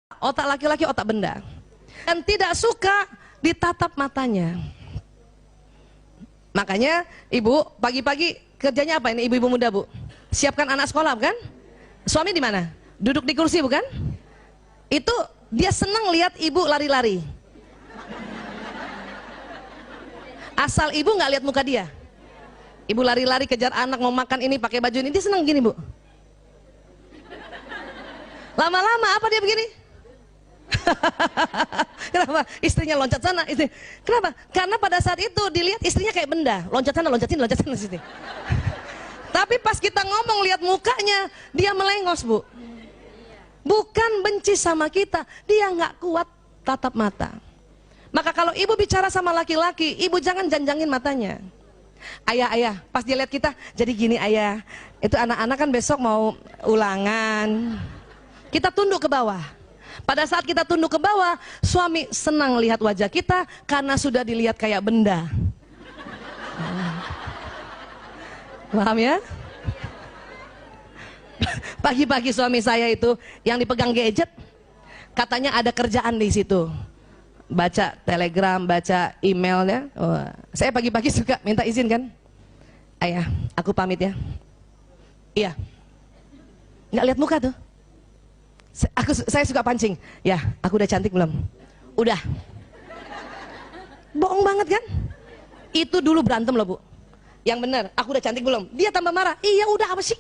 Otak laki-laki otak benda. Dan tidak suka ditatap matanya. Makanya ibu pagi-pagi kerjanya apa ini ibu-ibu muda bu? Siapkan anak sekolah bukan? Suami di mana? Duduk di kursi bukan? Itu dia senang lihat ibu lari-lari. Asal ibu nggak lihat muka dia. Ibu lari-lari kejar anak mau makan ini pakai baju ini, dia senang gini bu. Lama-lama apa dia begini? Kenapa? Istrinya loncat sana, istri. Kenapa? Karena pada saat itu dilihat istrinya kayak benda, loncat sana, loncat sini, loncat sana sini. Tapi pas kita ngomong lihat mukanya, dia melengos bu. Bukan benci sama kita, dia nggak kuat tatap mata. Maka kalau ibu bicara sama laki-laki, ibu jangan janjangin matanya. Ayah, ayah, pas dia lihat kita, jadi gini ayah. Itu anak-anak kan besok mau ulangan. Kita tunduk ke bawah. Pada saat kita tunduk ke bawah, suami senang lihat wajah kita karena sudah dilihat kayak benda. Paham ya? Pagi-pagi suami saya itu yang dipegang gadget, katanya ada kerjaan di situ. Baca telegram, baca emailnya. Oh, saya pagi-pagi suka minta izin kan. Ayah, aku pamit ya. Iya. Nggak lihat muka tuh. Saya suka pancing. Ya, aku udah cantik belum? Udah. Bohong banget kan? Itu dulu berantem loh bu. Yang benar, aku udah cantik belum? Dia tambah marah. Iya udah, apa sih?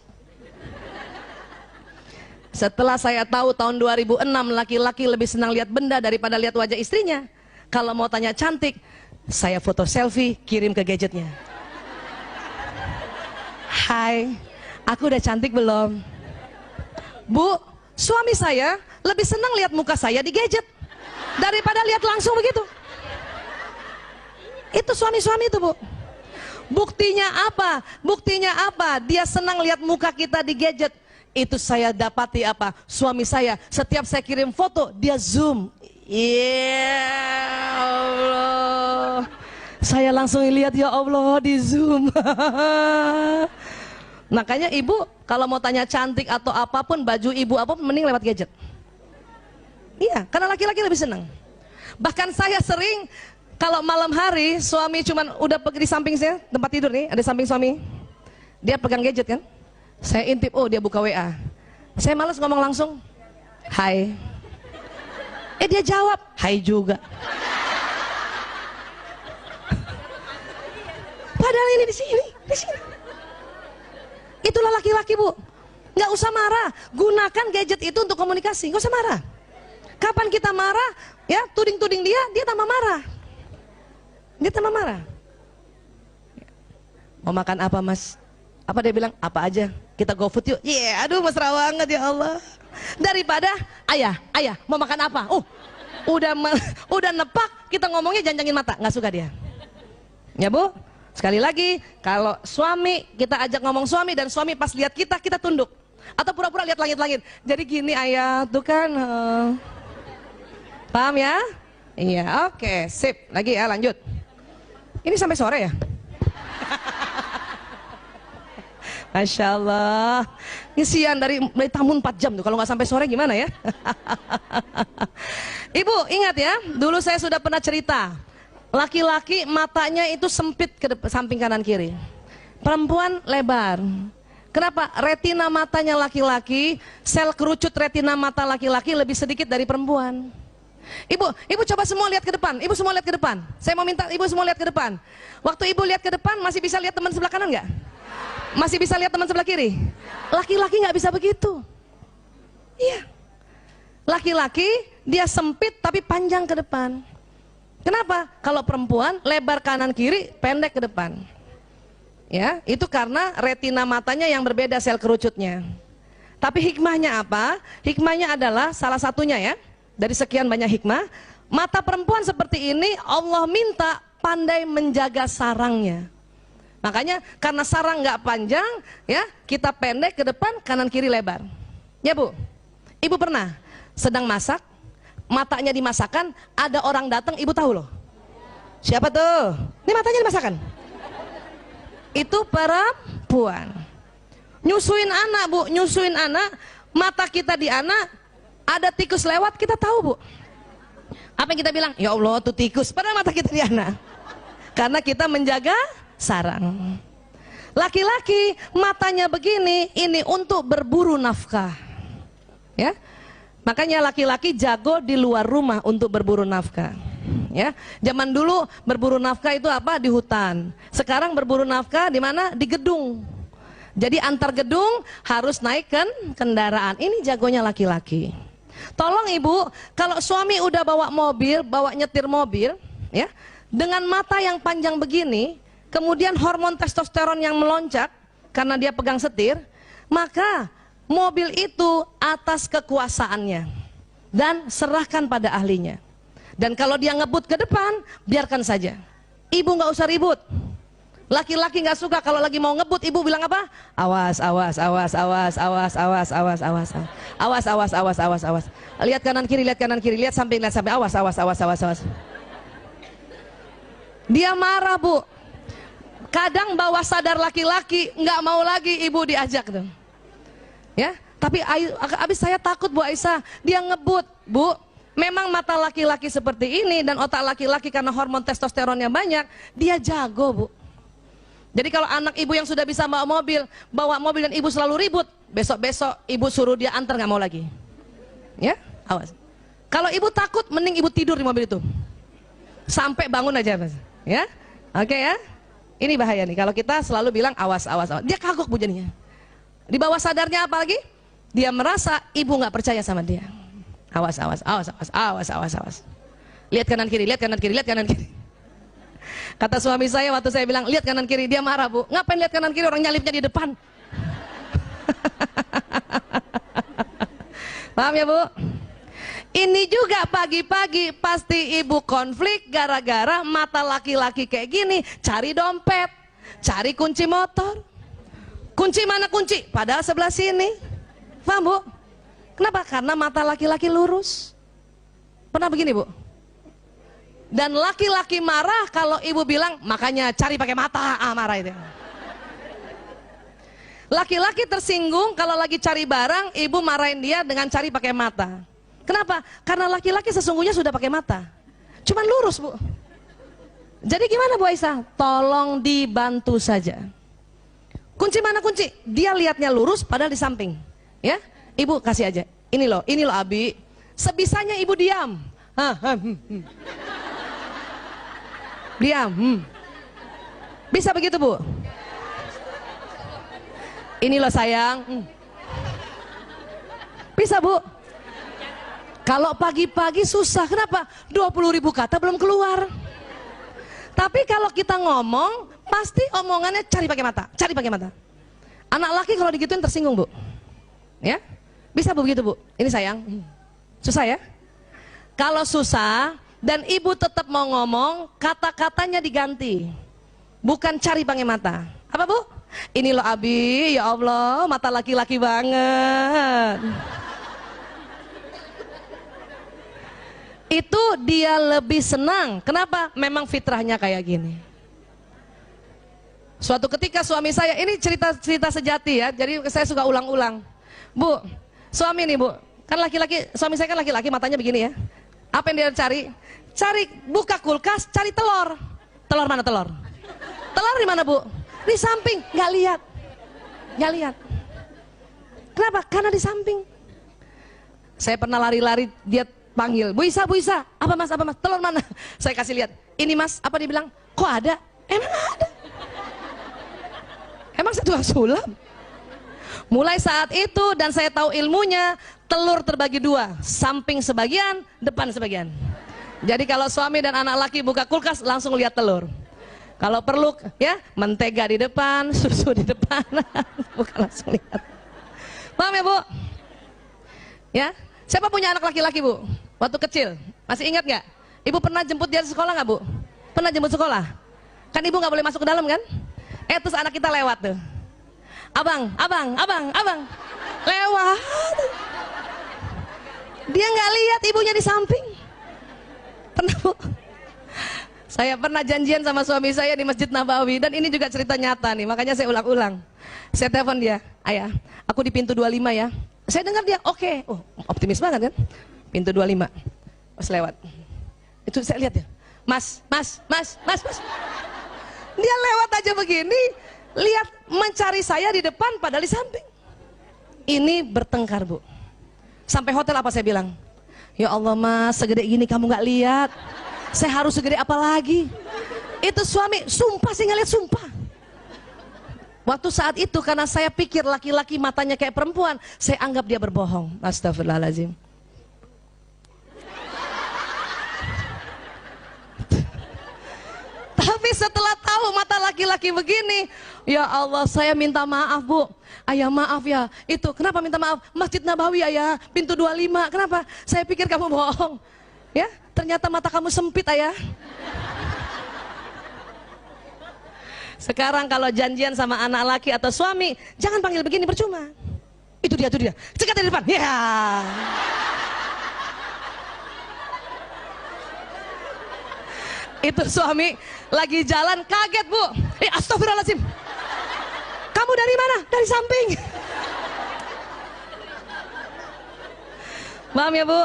Setelah saya tahu tahun 2006 laki-laki lebih senang lihat benda daripada lihat wajah istrinya. Kalau mau tanya cantik, saya foto selfie kirim ke gadgetnya. Hai, aku udah cantik belum? Bu, suami saya lebih senang lihat muka saya di gadget daripada lihat langsung begitu. Itu suami-suami itu bu. Buktinya apa? Buktinya apa? Dia senang lihat muka kita di gadget. Itu saya dapati apa? Suami saya setiap saya kirim foto dia zoom. Ya Allah. Saya langsung lihat ya Allah di zoom. Makanya ibu kalau mau tanya cantik atau apapun baju ibu apapun mending lewat gadget. Iya, karena laki-laki lebih senang. Bahkan saya sering kalau malam hari suami cuman udah pergi di samping saya tempat tidur nih ada samping suami. Dia pegang gadget kan? Saya intip, oh dia buka WA. Saya malas ngomong langsung. Hai. Dia jawab, hai juga. Padahal ini di sini, di sini. Itulah laki-laki bu. Nggak usah marah. Gunakan gadget itu untuk komunikasi. Nggak usah marah. Kapan kita marah, ya tuding-tuding dia tambah marah. Dia tambah marah. Mau makan apa mas? Apa dia bilang? Apa aja. Kita go food yuk. Yeah, aduh mesra banget ya Allah. Daripada ayah mau makan apa? Udah nepak kita ngomongnya janjangin mata, nggak suka dia. Ya bu, sekali lagi kalau suami kita ajak ngomong suami dan suami pas lihat kita tunduk atau pura-pura lihat langit-langit. Jadi gini ayah tuh kan, paham ya? Iya, oke, sip. Lagi ya lanjut. Ini sampai sore ya? Masya Allah, ngisian dari tamu 4 jam tuh, kalau nggak sampai sore gimana ya? Ibu ingat ya, dulu saya sudah pernah cerita, laki-laki matanya itu sempit ke samping kanan kiri, perempuan lebar. Kenapa? Retina matanya laki-laki, sel kerucut retina mata laki-laki lebih sedikit dari perempuan. Ibu coba semua lihat ke depan, ibu semua lihat ke depan. Saya mau minta ibu semua lihat ke depan. Waktu ibu lihat ke depan, masih bisa lihat teman sebelah kanan nggak? Masih bisa lihat teman sebelah kiri? Laki-laki nggak bisa begitu. Iya. Laki-laki dia sempit tapi panjang ke depan. Kenapa? Kalau perempuan lebar kanan kiri, pendek ke depan. Ya, itu karena retina matanya yang berbeda sel kerucutnya. Tapi hikmahnya apa? Hikmahnya adalah salah satunya ya. Dari sekian banyak hikmah, mata perempuan seperti ini Allah minta pandai menjaga sarangnya. Makanya karena sarang nggak panjang, ya kita pendek ke depan, kanan kiri lebar. Ya bu, ibu pernah sedang masak, matanya dimasakan, ada orang datang, ibu tahu loh. Siapa tuh? Ini matanya dimasakan. Itu perempuan. Nyusuin anak bu, nyusuin anak, mata kita di anak, Ada tikus lewat, kita tahu, Bu. Apa yang kita bilang? Ya Allah, tuh tikus. Padahal mata kita Diana. Karena kita menjaga sarang. Laki-laki matanya begini, ini untuk berburu nafkah. Ya. Makanya laki-laki jago di luar rumah untuk berburu nafkah. Ya, zaman dulu berburu nafkah itu apa? Di hutan. Sekarang berburu nafkah di mana? Di gedung. Jadi antar gedung harus naik kendaraan. Ini jagonya laki-laki. Tolong ibu, kalau suami udah bawa mobil, bawa nyetir mobil, ya, dengan mata yang panjang begini, kemudian hormon testosteron yang melonjak karena dia pegang setir, maka mobil itu atas kekuasaannya dan serahkan pada ahlinya. Dan kalau dia ngebut ke depan, biarkan saja. Ibu nggak usah ribut. Laki-laki nggak suka kalau lagi mau ngebut, ibu bilang apa? Awas, awas, awas, awas, awas, awas, awas, awas, awas, awas, awas, awas, awas. Lihat kanan kiri, lihat samping, awas, awas, awas, awas, awas. Dia marah, Bu. Kadang bawah sadar laki-laki nggak mau lagi ibu diajak tuh. Ya, tapi abis saya takut Bu Aisyah, dia ngebut, Bu. Memang mata laki-laki seperti ini dan otak laki-laki karena hormon testosteronnya banyak, dia jago, Bu. Jadi kalau anak ibu yang sudah bisa bawa mobil dan ibu selalu ribut, besok-besok ibu suruh dia antar nggak mau lagi. Ya, awas. Kalau ibu takut, mending ibu tidur di mobil itu. Sampai bangun aja, Mas. Ya, oke ya. Ini bahaya nih, kalau kita selalu bilang awas, awas, awas. Dia kagok Bu jadinya. Di bawah sadarnya apa lagi? Dia merasa ibu nggak percaya sama dia. Awas, awas, awas, awas, awas, awas, awas. Lihat kanan kiri, lihat kanan kiri, lihat kanan kiri. Kata suami saya waktu saya bilang lihat kanan kiri, dia marah Bu. Ngapain lihat kanan kiri, orang nyalipnya di depan. Paham ya Bu? Ini juga pagi-pagi pasti ibu konflik gara-gara mata laki-laki kayak gini. Cari dompet, cari kunci motor. Kunci mana kunci? Padahal sebelah sini. Paham Bu? Kenapa? Karena mata laki-laki lurus. Pernah begini Bu? Dan laki-laki marah kalau ibu bilang makanya cari pakai mata, marah itu. Laki-laki tersinggung kalau lagi cari barang, ibu marahin dia dengan cari pakai mata. Kenapa? Karena laki-laki sesungguhnya sudah pakai mata, cuman lurus Bu. Jadi gimana Bu Aisyah? Tolong dibantu saja. Kunci mana kunci? Dia lihatnya lurus padahal di samping. Ya, ibu kasih aja. Ini loh Abi. Sebisanya ibu diam. Diam. Bisa begitu Bu? Ini loh sayang. Bisa Bu? Kalau pagi-pagi susah, kenapa? 20.000 kata belum keluar. Tapi kalau kita ngomong, pasti omongannya cari pakai mata, cari pakai mata. Anak laki kalau digituin tersinggung Bu. Ya? Bisa Bu begitu Bu? Ini sayang. Susah ya? Kalau susah dan ibu tetap mau ngomong, kata-katanya diganti. Bukan cari pakai mata. Apa Bu? Ini loh Abi, ya Allah, mata laki-laki banget. Itu dia lebih senang. Kenapa? Memang fitrahnya kayak gini. Suatu ketika suami saya, ini cerita sejati ya, jadi saya suka ulang-ulang. Bu, suami nih Bu, kan laki-laki, suami saya kan laki-laki, matanya begini ya. Apa yang dia cari? Cari, buka kulkas, cari telur. Telur mana telur? Telur di mana Bu? Di samping, nggak lihat. Nggak lihat. Kenapa? Karena di samping. Saya pernah lari-lari, dia panggil, Bu Isa, apa mas, telur mana? Saya kasih lihat, ini mas, apa dia bilang? Kok ada? Emang ada. Emang saya tukang sulap. Mulai saat itu dan saya tahu ilmunya, telur terbagi dua, samping sebagian, depan sebagian. Jadi kalau suami dan anak laki buka kulkas langsung lihat telur. Kalau perlu ya mentega di depan, susu di depan, bukan langsung lihat. Paham ya Bu? Ya, siapa punya anak laki-laki Bu? Waktu kecil, masih ingat nggak? Ibu pernah jemput dia di sekolah nggak Bu? Pernah jemput sekolah? Kan ibu nggak boleh masuk ke dalam kan? Terus anak kita lewat tuh. Abang, lewat. Dia nggak lihat ibunya di samping. Pernah Bu? Saya pernah janjian sama suami saya di Masjid Nabawi dan ini juga cerita nyata nih, makanya saya ulang-ulang. Saya telepon dia, ayah, aku di pintu 25 ya. Saya dengar dia, oke. Oh, optimis banget kan? Pintu 25. Pas lewat. Itu saya lihat ya. Mas. Dia lewat aja begini, lihat mencari saya di depan padahal di samping. Ini bertengkar, Bu. Sampai hotel apa saya bilang? Ya Allah Mas, segede gini kamu nggak lihat. Saya harus segede apa lagi? Itu suami, sumpah saya nggak lihat, sumpah. Waktu saat itu karena saya pikir laki-laki matanya kayak perempuan, saya anggap dia berbohong. Astagfirullahaladzim. Tapi setelah tahu mata laki-laki begini, ya Allah saya minta maaf Bu. Ayah maaf ya, itu kenapa minta maaf? Masjid Nabawi ayah, pintu 25, kenapa? Saya pikir kamu bohong. Ya, ternyata mata kamu sempit ayah. Sekarang kalau janjian sama anak laki atau suami, jangan panggil begini, percuma. Itu dia. Cekat dari depan. Ya. Itu suami lagi jalan kaget Bu. Astagfirullahaladzim. Kamu dari mana? Dari samping. Paham ya Bu?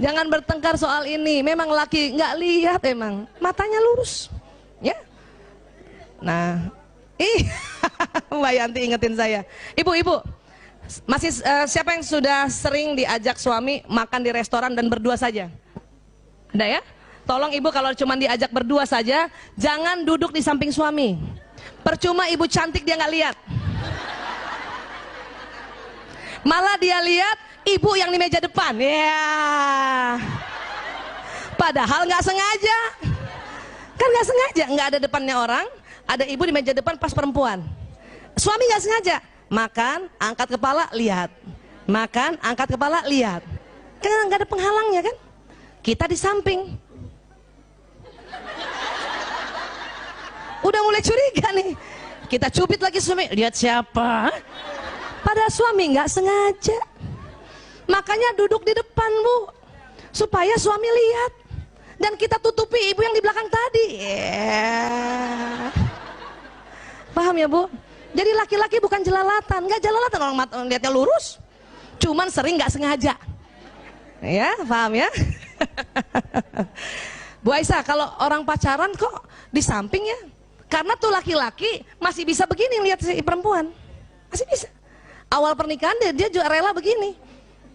Jangan bertengkar soal ini. Memang laki nggak lihat emang. Matanya lurus. Ya. Nah, Mbak Yanti ingetin saya. Ibu, masih siapa yang sudah sering diajak suami makan di restoran dan berdua saja? Ada ya? Tolong ibu kalau cuma diajak berdua saja, jangan duduk di samping suami. Percuma ibu cantik dia nggak lihat. Malah dia lihat ibu yang di meja depan. Ya. Padahal nggak sengaja. Kan nggak sengaja, nggak ada depannya orang, ada ibu di meja depan pas perempuan. Suami nggak sengaja, makan, angkat kepala, lihat. Makan, angkat kepala, lihat. Kan nggak ada penghalangnya kan? Kita di samping. Udah mulai curiga nih. Kita cubit lagi suami, lihat siapa? Padahal suami nggak sengaja. Makanya duduk di depan Bu, supaya suami lihat. Dan kita tutupi ibu yang di belakang tadi. Yeah. Paham ya Bu? Jadi laki-laki bukan jelalatan, nggak jelalatan orang lihatnya lurus, cuman sering nggak sengaja. Ya, paham ya? Bu Aisyah, kalau orang pacaran kok di samping ya? Karena tuh laki-laki masih bisa begini lihat si perempuan, masih bisa. Awal pernikahan dia juga rela begini.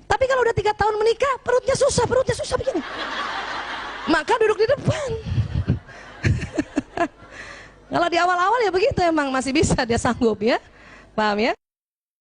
Tapi kalau udah 3 tahun menikah, perutnya susah begini. Maka duduk di depan. Kalau di awal-awal ya begitu emang masih bisa dia sanggup ya. Paham ya?